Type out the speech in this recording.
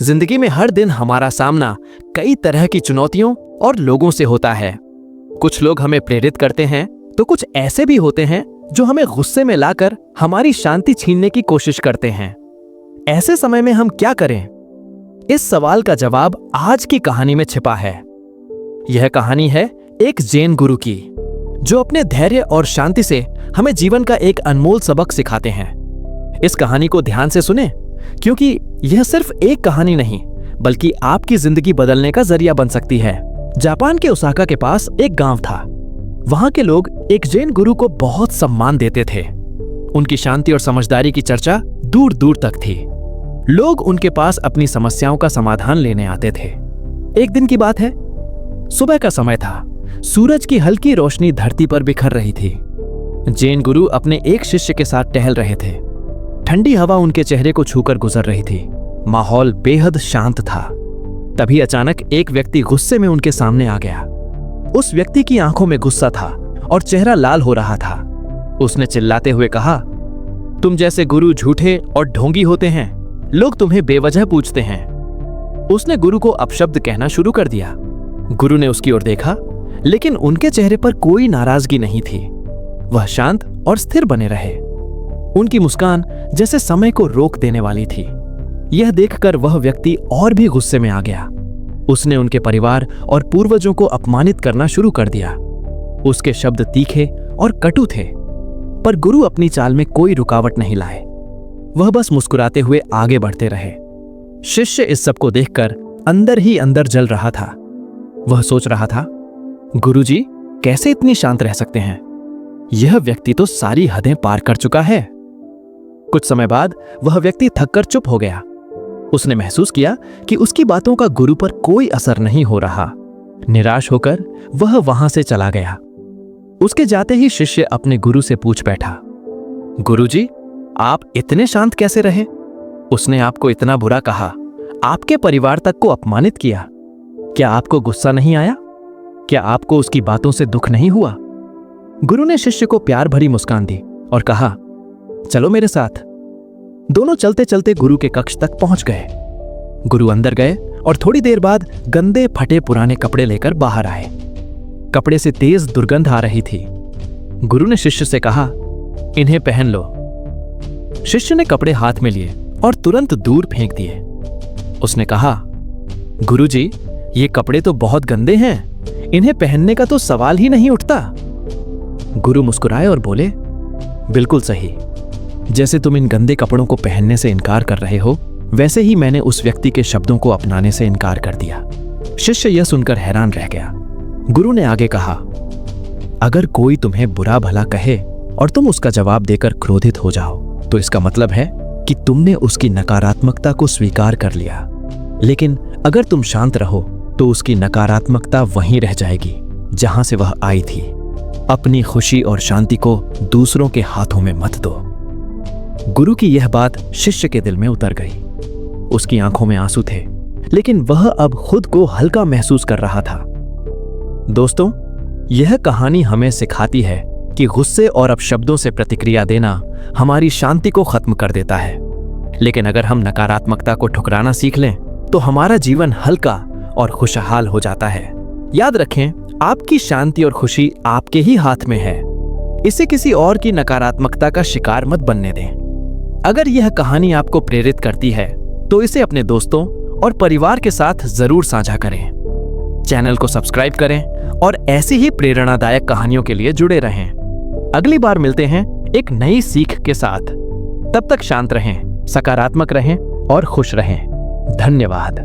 जिंदगी में हर दिन हमारा सामना कई तरह की चुनौतियों और लोगों से होता है। कुछ लोग हमें प्रेरित करते हैं तो कुछ ऐसे भी होते हैं जो हमें गुस्से में लाकर हमारी शांति छीनने की कोशिश करते हैं। ऐसे समय में हम क्या करें? इस सवाल का जवाब आज की कहानी में छिपा है। यह कहानी है एक जैन गुरु की, जो अपने धैर्य और शांति से हमें जीवन का एक अनमोल सबक सिखाते हैं। इस कहानी को ध्यान से सुने, क्योंकि यह सिर्फ एक कहानी नहीं बल्कि आपकी जिंदगी बदलने का जरिया बन सकती है। जापान के ओसाका के पास एक गांव था। वहां के लोग एक जैन गुरु को बहुत सम्मान देते थे। उनकी शांति और समझदारी की चर्चा दूर दूर तक थी। लोग उनके पास अपनी समस्याओं का समाधान लेने आते थे। एक दिन की बात है, सुबह का समय था। सूरज की हल्की रोशनी धरती पर बिखर रही थी। जैन गुरु अपने एक शिष्य के साथ टहल रहे थे। ठंडी हवा उनके चेहरे को छूकर गुजर रही थी। माहौल बेहद शांत था। तभी अचानक एक व्यक्ति गुस्से में उनके सामने आ गया। उस व्यक्ति की आंखों में गुस्सा था और चेहरा लाल हो रहा था। उसने चिल्लाते हुए कहा, तुम जैसे गुरु झूठे और ढोंगी होते हैं। लोग तुम्हें बेवजह पूछते हैं। उसने गुरु को अपशब्द कहना शुरू कर दिया। गुरु ने उसकी ओर देखा, लेकिन उनके चेहरे पर कोई नाराजगी नहीं थी। वह शांत और स्थिर बने रहे। उनकी मुस्कान जैसे समय को रोक देने वाली थी। यह देखकर वह व्यक्ति और भी गुस्से में आ गया। उसने उनके परिवार और पूर्वजों को अपमानित करना शुरू कर दिया। उसके शब्द तीखे और कटु थे, पर गुरु अपनी चाल में कोई रुकावट नहीं लाए। वह बस मुस्कुराते हुए आगे बढ़ते रहे। शिष्य इस सब को देखकर अंदर ही अंदर जल रहा था। वह सोच रहा था, गुरुजी कैसे इतनी शांत रह सकते हैं? यह व्यक्ति तो सारी हदें पार कर चुका है। कुछ समय बाद वह व्यक्ति थककर चुप हो गया। उसने महसूस किया कि उसकी बातों का गुरु पर कोई असर नहीं हो रहा। निराश होकर वह वहां से चला गया। उसके जाते ही शिष्य अपने गुरु से पूछ बैठा, गुरुजी, आप इतने शांत कैसे रहे? उसने आपको इतना बुरा कहा, आपके परिवार तक को अपमानित किया। क्या आपको गुस्सा नहीं आया? क्या आपको उसकी बातों से दुख नहीं हुआ? गुरु ने शिष्य को प्यार भरी मुस्कान दी और कहा, चलो मेरे साथ। दोनों चलते चलते गुरु के कक्ष तक पहुंच गए। गुरु अंदर गए और थोड़ी देर बाद गंदे फटे पुराने कपड़े लेकर बाहर आए। कपड़े से तेज दुर्गंध आ रही थी। गुरु ने शिष्य से कहा, इन्हें पहन लो। शिष्य ने कपड़े हाथ में लिए और तुरंत दूर फेंक दिए। उसने कहा, गुरुजी, ये कपड़े तो बहुत गंदे हैं। इन्हें पहनने का तो सवाल ही नहीं उठता। गुरु मुस्कुराए और बोले, बिल्कुल सही। जैसे तुम इन गंदे कपड़ों को पहनने से इनकार कर रहे हो, वैसे ही मैंने उस व्यक्ति के शब्दों को अपनाने से इनकार कर दिया। शिष्य यह सुनकर हैरान रह गया। गुरु ने आगे कहा, अगर कोई तुम्हें बुरा भला कहे और तुम उसका जवाब देकर क्रोधित हो जाओ, तो इसका मतलब है कि तुमने उसकी नकारात्मकता को स्वीकार कर लिया। लेकिन अगर तुम शांत रहो तो उसकी नकारात्मकता वहीं रह जाएगी जहां से वह आई थी। अपनी खुशी और शांति को दूसरों के हाथों में मत दो। गुरु की यह बात शिष्य के दिल में उतर गई। उसकी आंखों में आंसू थे, लेकिन वह अब खुद को हल्का महसूस कर रहा था। दोस्तों, यह कहानी हमें सिखाती है कि गुस्से और अपशब्दों से प्रतिक्रिया देना हमारी शांति को खत्म कर देता है। लेकिन अगर हम नकारात्मकता को ठुकराना सीख लें तो हमारा जीवन हल्का और खुशहाल हो जाता है। याद रखें, आपकी शांति और खुशी आपके ही हाथ में है। इसे किसी और की नकारात्मकता का शिकार मत बनने दें। अगर यह कहानी आपको प्रेरित करती है तो इसे अपने दोस्तों और परिवार के साथ जरूर साझा करें। चैनल को सब्सक्राइब करें और ऐसी ही प्रेरणादायक कहानियों के लिए जुड़े रहें। अगली बार मिलते हैं एक नई सीख के साथ। तब तक शांत रहें, सकारात्मक रहें और खुश रहें। धन्यवाद।